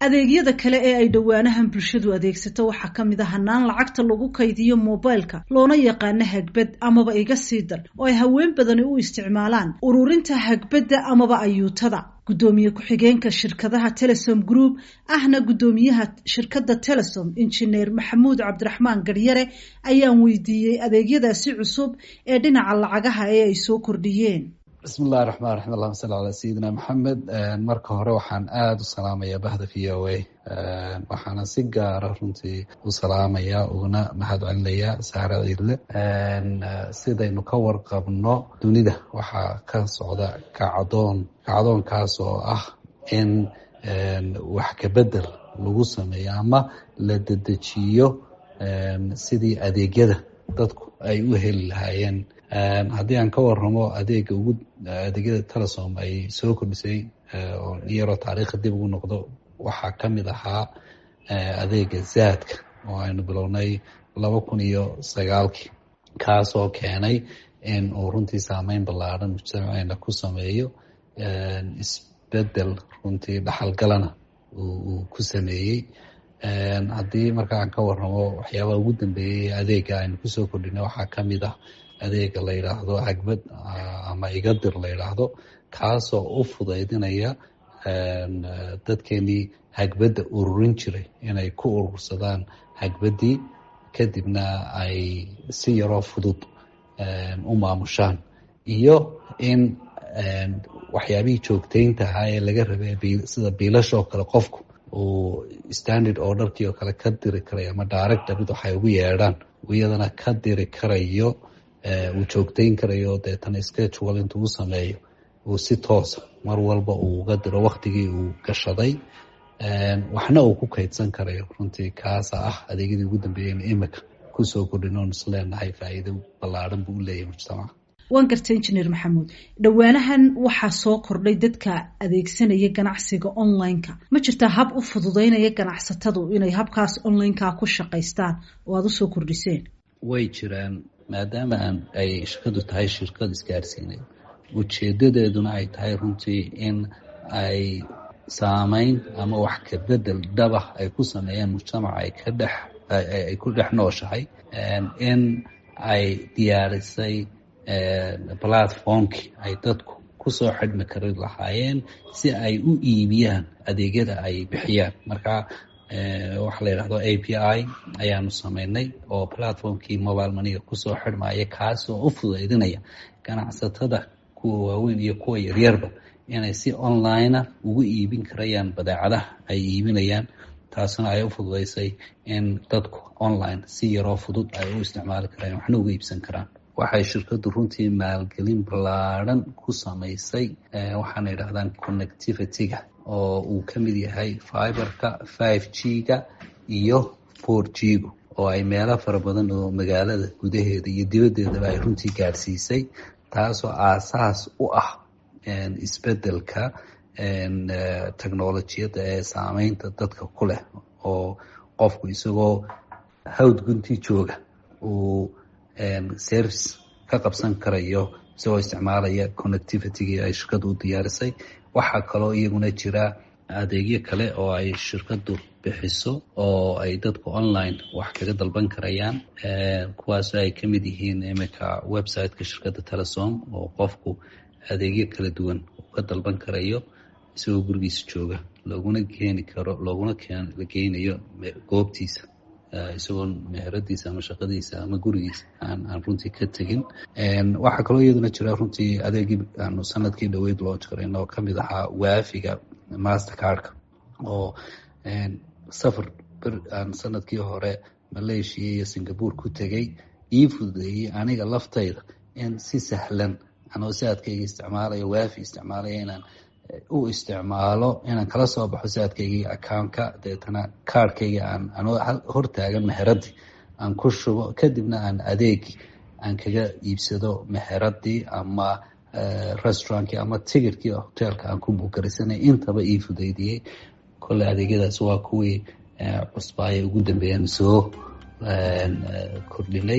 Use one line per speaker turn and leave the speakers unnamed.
adeegyada kale ee ay dhawaanahan bulshadu adeegsato waxaa ka mid ah hanaan lacagta lagu kaydiyo moobilka loona yaqaano hagbad amaba iga sii dar oo ay haween badani u isticmaalaan ururinta hagbadda amaba ayuutada. gudoomiye ku-xigeenka shirkadaha Telesom Group ahna gudoomiyaha shirkadda Telesom Engineer Maxamuud Cabdiraxmaan Garyare ayaan weydiiyey adeegyadaasi cusub ee dhinaca lacagaha ee ay soo kordhiyeen.
bismillahi raxmaan raxiim allahuma salli calaa sayidina maxamed. marka hore waxaan aada u salaamayaa bahda VOA, waxaana si gaara runtii u salaamayaa uguna mahad celinayaa Saare Ciidle. sidaynu ka warqabno dunida waxaa ka socda kacdoonkaas oo ah in wax ka bedel lagu sameeyo ama la dedejiyo sidii adeegyada dadku ay u heli lahaayeen. haddii aan ka waramo adeegyada Telesom ay soo kordhisay oo yaroo taariikha dib ugu noqdo, waxaa ka mid ahaa adeega zaadka oo aynu bilownay 2009 kaasoo keenay in uu runtii saameyn ballaaran mujtamaceena ku sameeyo, isbedel runtii dhaxalgalana uu ku sameeyey. haddii marka aan ka waramo waxyaabaha ugu dambeeyey adeega aynu kusoo kordhinay waxaa ka mid ah adeega la yidhaahdo hagbad ama igadir la yidhaahdo, kaasoo u fudaydinaya dadkeenii hagbadda ururin jiray inay ku urursadaan hagbaddii, kadibna ay si yaroo fudud u maamushaan, iyo in waxyaabihii joogtaynta ahaa ee laga rabay sida biilashoo kale qofku uu standard orderkii oo kale ka diri karayo ama direct debit waxay ugu yeedhaan iyadana ka diri karayo, uu joogtayn karayo, deetana schedule intuu u sameeyo uu si toosa mar walba uu uga diro waktigii uu gashaday, waxna uu ku kaydsan karayo. runtii kaasa ah adeegyadii ugu dambeeyeyna imika kusoo kordhin oon isleenahay faa'iido ballaaran buu u leeyahay mujtamaca.
waan gartay Engineer Maxamuud, dhawaanahan waxaa soo kordhay dadka adeegsanaya ganacsiga online-ka. ma jirtaa hab u fududeynaya ganacsatadu inay habkaas online-ka ku shaqaystaan oo aad u soo kordhiseen?
way jiraan, maadaama ay shirkadu tahay shirkad isgaarsiineed, ujeedadeeduna ay tahay runtii in ay saameyn ama wax ka bedel dabah ay ku sameeyaan mujtamaca ay ku dhex nooshahay, in ay diyaarisay platformkii ay dadku kusoo xidhmi kari lahaayeen si ay u iibiyaan adeegyada ay bixiyaan. marka waxa la yidhahdo API ayaanu sameynay oo platformkii mobile moneyga kusoo xidhmaya, kaasoo u fudaydinaya ganacsatada kuwa waaweyn iyo kuwa yaryarba inay si online ugu iibin karayaan badeecadaha ay iibinayaan. taasna ay u fududaysay in dadku online si yaroo fudud ay u isticmaali karaan, waxna uga iibsan karaan. waxay shirkadu runtii maalgelin ballaaran ku samaysay waxaana yidhahdaan connectivity-ga, oo uu ka mid yahay fiberka 5G-ga iyo 4G-gu, oo ay meelo fara badan oo magaalada gudaheeda iyo dibaddeedaba ay runtii gaadhsiisay, taasoo aasaas u ah isbedelka technolojiyadda ee saameynta dadka ku leh, oo qofku isagoo hawd guntii jooga uu service ka qabsan karayo isagoo isticmaalaya connectivity-gii ay shirkadu u diyaarisay. waxaa kaloo iyaguna jira adeegyo kale oo ay shirkadu bixiso oo ay dadku online wax kaga dalban karayaan, kuwaasoo ay ka mid yihiin imika website-ka shirkadda Telesom oo qofku adeegyo kala duwan uu ka dalban karayo isagoo gurigiisa jooga, looguna keeni karo, looguna geynayo goobtiisa, isagoo meheradiisa ama shaqadiisa ama gurigiisa aan runtii ka tegin. waxaa kaloo iyaduna jira runtii adeegii aanu sanadkii dhaweyd loo jirayn oo kamid ahaa waafiga mastercardka, oo safar aan sanadkii hore Malaysia iyo Singapore ku tegay ii fududeeyey aniga laftayda in si sahlan anoo saadkayga isticmaalaya waafi isticmaalaya inaan u isticmaalo, inaan kala soo baxo saadkaygii accountka, deetana kaarhkayga anoo hortaagan meheradii aan ku shubo, kadibna aan adeegi aan kaga iibsado meheradii ama restaurantkii ama tigirkii hoteelka aan ku buukarisanay, intaba ii fudaydiyey. kole adeegyadaas waa kuwii cusbaaya ugu dambeeyaan soo kordhinay.